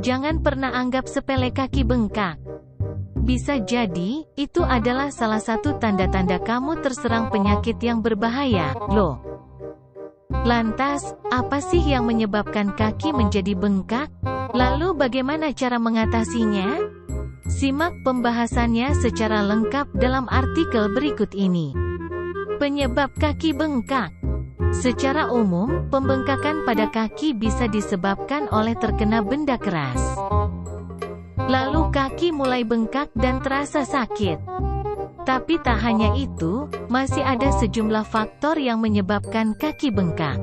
Jangan pernah anggap sepele kaki bengkak. Bisa jadi, itu adalah salah satu tanda-tanda kamu terserang penyakit yang berbahaya, loh. Lantas, apa sih yang menyebabkan kaki menjadi bengkak? Lalu bagaimana cara mengatasinya? Simak pembahasannya secara lengkap dalam artikel berikut ini. Penyebab kaki bengkak. Secara umum, pembengkakan pada kaki bisa disebabkan oleh terkena benda keras. Lalu kaki mulai bengkak dan terasa sakit. Tapi tak hanya itu, masih ada sejumlah faktor yang menyebabkan kaki bengkak.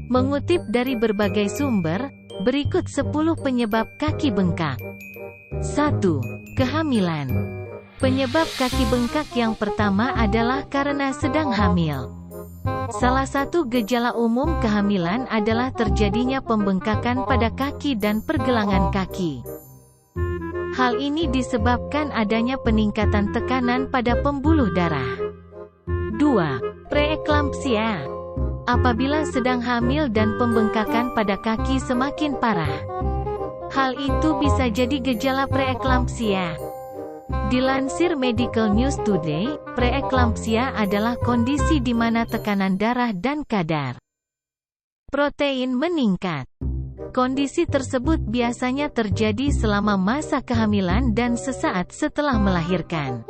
Mengutip dari berbagai sumber, berikut 10 penyebab kaki bengkak. 1. Kehamilan. Penyebab kaki bengkak yang pertama adalah karena sedang hamil. Salah satu gejala umum kehamilan adalah terjadinya pembengkakan pada kaki dan pergelangan kaki. Hal ini disebabkan adanya peningkatan tekanan pada pembuluh darah. 2. Preeklampsia. Apabila sedang hamil dan pembengkakan pada kaki semakin parah. Hal itu bisa jadi gejala preeklampsia. Dilansir Medical News Today, preeklampsia adalah kondisi di mana tekanan darah dan kadar protein meningkat. Kondisi tersebut biasanya terjadi selama masa kehamilan dan sesaat setelah melahirkan.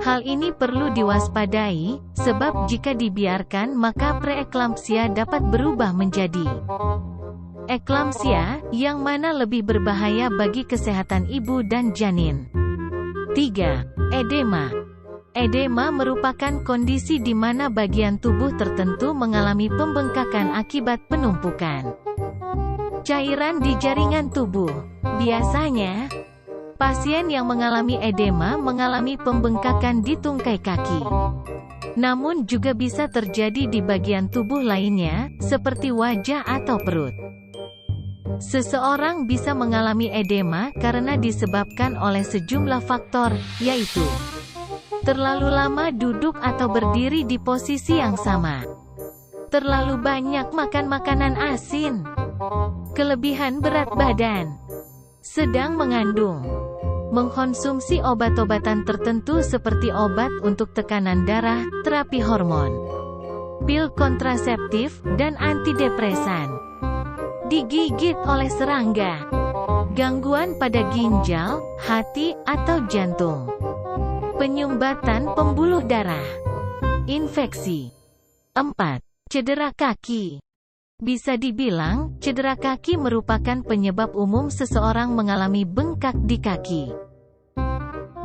Hal ini perlu diwaspadai, sebab jika dibiarkan maka preeklampsia dapat berubah menjadi eklampsia, yang mana lebih berbahaya bagi kesehatan ibu dan janin. 3. Edema. Edema merupakan kondisi di mana bagian tubuh tertentu mengalami pembengkakan akibat penumpukan cairan di jaringan tubuh. Biasanya, pasien yang mengalami edema mengalami pembengkakan di tungkai kaki. Namun juga bisa terjadi di bagian tubuh lainnya, seperti wajah atau perut. Seseorang bisa mengalami edema karena disebabkan oleh sejumlah faktor, yaitu terlalu lama duduk atau berdiri di posisi yang sama, terlalu banyak makan makanan asin, kelebihan berat badan, sedang mengandung, mengkonsumsi obat-obatan tertentu seperti obat untuk tekanan darah, terapi hormon, pil kontraseptif, dan antidepresan, digigit oleh serangga, gangguan pada ginjal, hati, atau jantung, penyumbatan pembuluh darah, infeksi. 4. Cedera kaki. Bisa dibilang, cedera kaki merupakan penyebab umum seseorang mengalami bengkak di kaki.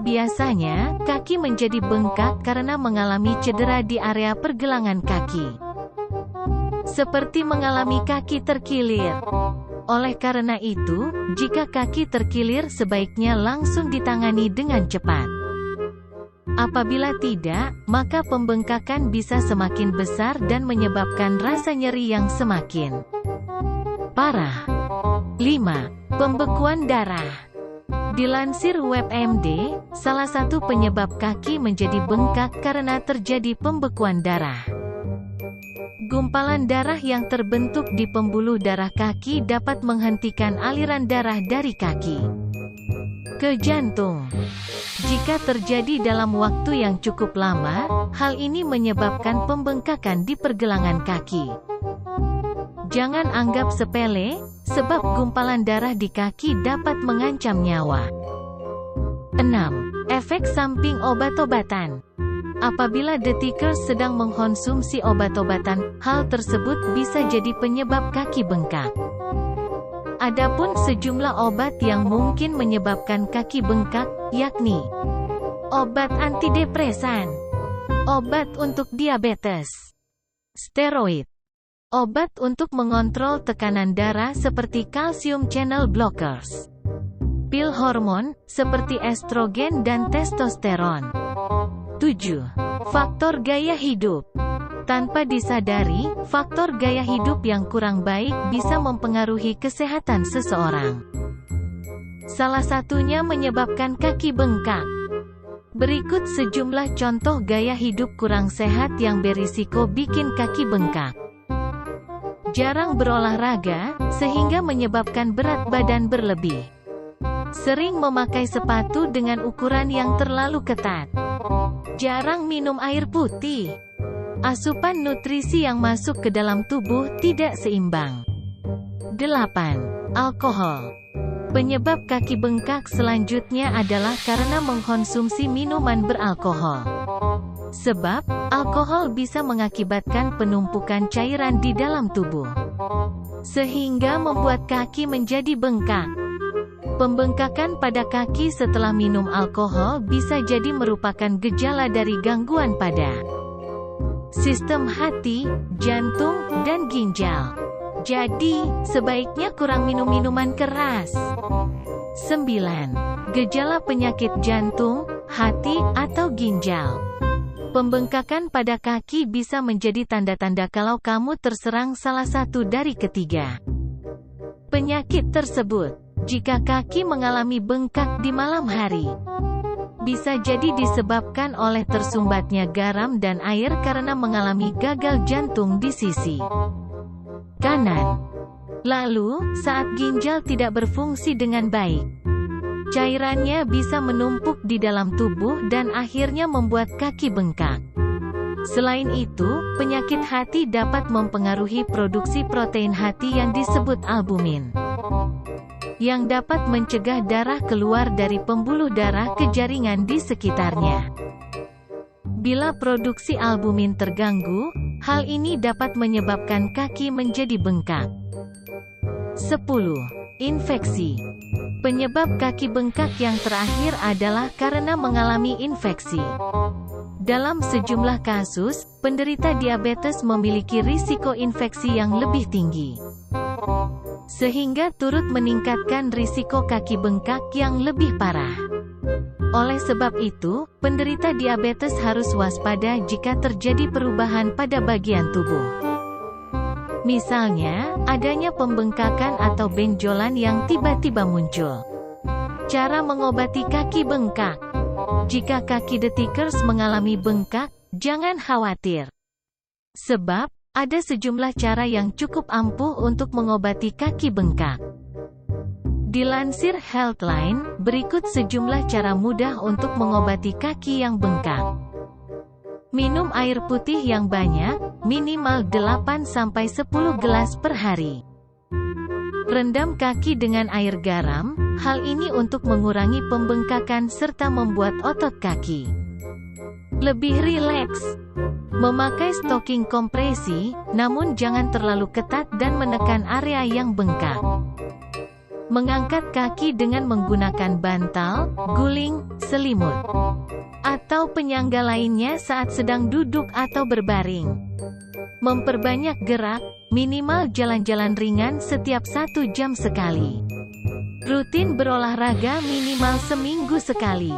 Biasanya, kaki menjadi bengkak karena mengalami cedera di area pergelangan kaki. Seperti mengalami kaki terkilir. Oleh karena itu, jika kaki terkilir sebaiknya langsung ditangani dengan cepat. Apabila tidak, maka pembengkakan bisa semakin besar dan menyebabkan rasa nyeri yang semakin parah. 5. Pembekuan darah. Dilansir WebMD, salah satu penyebab kaki menjadi bengkak karena terjadi pembekuan darah. Gumpalan darah yang terbentuk di pembuluh darah kaki dapat menghentikan aliran darah dari kaki ke jantung. Jika terjadi dalam waktu yang cukup lama, hal ini menyebabkan pembengkakan di pergelangan kaki. Jangan anggap sepele, sebab gumpalan darah di kaki dapat mengancam nyawa. 6. Efek samping obat-obatan. Apabila The Tickers sedang mengkonsumsi obat-obatan, hal tersebut bisa jadi penyebab kaki bengkak. Adapun sejumlah obat yang mungkin menyebabkan kaki bengkak, yakni obat antidepresan, obat untuk diabetes, steroid, obat untuk mengontrol tekanan darah seperti calcium channel blockers, pil hormon, seperti estrogen dan testosteron. 7. Faktor gaya hidup. Tanpa disadari, faktor gaya hidup yang kurang baik bisa mempengaruhi kesehatan seseorang. Salah satunya menyebabkan kaki bengkak. Berikut sejumlah contoh gaya hidup kurang sehat yang berisiko bikin kaki bengkak. Jarang berolahraga, sehingga menyebabkan berat badan berlebih. Sering memakai sepatu dengan ukuran yang terlalu ketat. Jarang minum air putih. Asupan nutrisi yang masuk ke dalam tubuh tidak seimbang. 8. Alkohol. Penyebab kaki bengkak selanjutnya adalah karena mengkonsumsi minuman beralkohol. Sebab, alkohol bisa mengakibatkan penumpukan cairan di dalam tubuh, sehingga membuat kaki menjadi bengkak. Pembengkakan pada kaki setelah minum alkohol bisa jadi merupakan gejala dari gangguan pada sistem hati, jantung, dan ginjal. Jadi, sebaiknya kurang minum minuman keras. 9. Gejala penyakit jantung, hati, atau ginjal. Pembengkakan pada kaki bisa menjadi tanda-tanda kalau kamu terserang salah satu dari ketiga penyakit tersebut. Jika kaki mengalami bengkak di malam hari, bisa jadi disebabkan oleh tersumbatnya garam dan air karena mengalami gagal jantung di sisi kanan. Lalu, saat ginjal tidak berfungsi dengan baik, cairannya bisa menumpuk di dalam tubuh dan akhirnya membuat kaki bengkak. Selain itu, penyakit hati dapat mempengaruhi produksi protein hati yang disebut albumin, yang dapat mencegah darah keluar dari pembuluh darah ke jaringan di sekitarnya. Bila produksi albumin terganggu, hal ini dapat menyebabkan kaki menjadi bengkak. 10. Infeksi. Penyebab kaki bengkak yang terakhir adalah karena mengalami infeksi. Dalam sejumlah kasus, penderita diabetes memiliki risiko infeksi yang lebih tinggi, sehingga turut meningkatkan risiko kaki bengkak yang lebih parah. Oleh sebab itu, penderita diabetes harus waspada jika terjadi perubahan pada bagian tubuh. Misalnya, adanya pembengkakan atau benjolan yang tiba-tiba muncul. Cara mengobati kaki bengkak. Jika kaki detikers mengalami bengkak, jangan khawatir. Sebab, ada sejumlah cara yang cukup ampuh untuk mengobati kaki bengkak. Dilansir Healthline, berikut sejumlah cara mudah untuk mengobati kaki yang bengkak. Minum air putih yang banyak, minimal 8-10 gelas per hari. Rendam kaki dengan air garam, hal ini untuk mengurangi pembengkakan serta membuat otot kaki lebih rileks. Memakai stocking kompresi, namun jangan terlalu ketat dan menekan area yang bengkak. Mengangkat kaki dengan menggunakan bantal, guling, selimut, atau penyangga lainnya saat sedang duduk atau berbaring. Memperbanyak gerak, minimal jalan-jalan ringan setiap 1 jam sekali. Rutin berolahraga minimal seminggu sekali.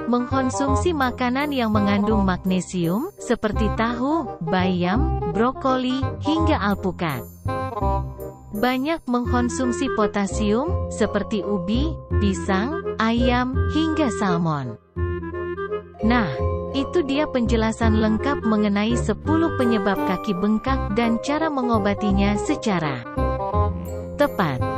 Mengkonsumsi makanan yang mengandung magnesium, seperti tahu, bayam, brokoli, hingga alpukat. Banyak mengkonsumsi potasium, seperti ubi, pisang, ayam, hingga salmon. Nah, itu dia penjelasan lengkap mengenai 10 penyebab kaki bengkak dan cara mengobatinya secara tepat.